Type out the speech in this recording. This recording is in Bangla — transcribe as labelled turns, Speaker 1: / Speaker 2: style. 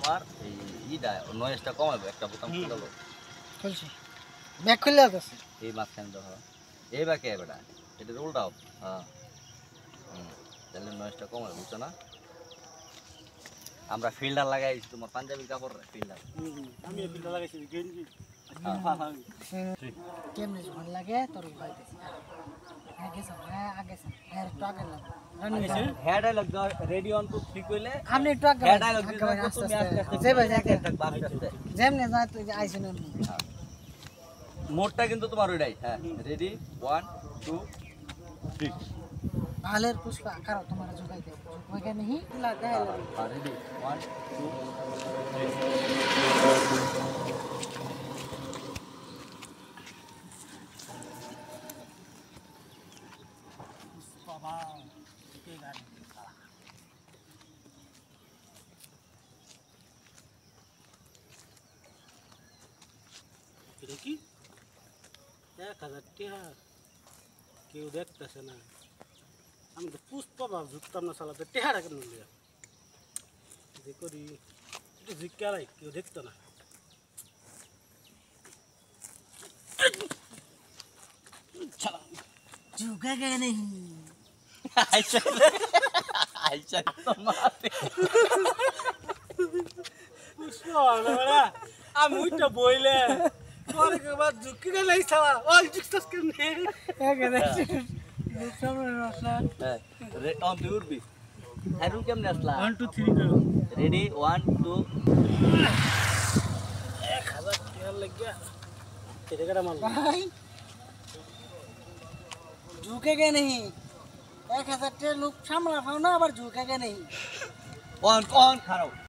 Speaker 1: তোমার এই ইটা নয়েজটা কমাবে একটা বোতাম খুলে দাও
Speaker 2: খুলছি ব্যাক খুলে আছে
Speaker 1: এই মাঝখানে দাও এই বাকি বেটা এটা রোল দাও হ্যাঁ তাহলে নয়েজটা কমাবে বুঝছো না আমরা ফিল্টার লাগাইছি তোমার পাঞ্জাবি কাপড় ফিল্টার
Speaker 3: আমি ফিল্টার লাগাইছি গেঞ্জি
Speaker 2: কেমনে ভালো লাগে তোর ভাইতেছি আগে সব আগে সব এর তো আগে লাগ
Speaker 1: হেড ডায়লগ রেডি অন টু ঠিক কইলে
Speaker 2: আপনি একটু আগে
Speaker 1: হেড ডায়লগ দিলে তুমি আস্তে আস্তে
Speaker 2: যে ভাই যাকে
Speaker 1: আস্তে
Speaker 2: যেমনে যা তুই আইছেন
Speaker 1: মোডটা কিন্তু তোমার ওইটাই হ্যাঁ রেডি 1 2 3
Speaker 2: ভালের পুষ্পা কারো তোমার জোগাই দে জোগাই नहीं लगा है
Speaker 1: রেডি 1 2
Speaker 3: বাবা কে গান এটা কি 1000 টাকা কেউ দেখতেছে না আমি তো পুষ্পা ভাব ঝুঁকতাম না সালাতে টেহারা কেন লিয়া যে করি একটু জিজ্ঞালাই কেউ দেখতো না
Speaker 2: झुकेगा नहीं
Speaker 1: আইসা তোমাতে
Speaker 3: পুষ্পা না আমি ওইটা বইলে পরে के बाद झुकेगा नहीं साला और जिक्सस करने
Speaker 2: सामने रसला
Speaker 1: অন তুই উঠবি হ্যারুন কেমনে আসলা
Speaker 3: 1 2 3 করো
Speaker 1: রেডি 1 2
Speaker 3: 1000 টাকা लग गया तेरे का माल
Speaker 2: भाई झुकेगा नहीं 1000 टे लोग सामने फाओ ना আবার झुकेगा नहीं
Speaker 1: অন অন খারাপ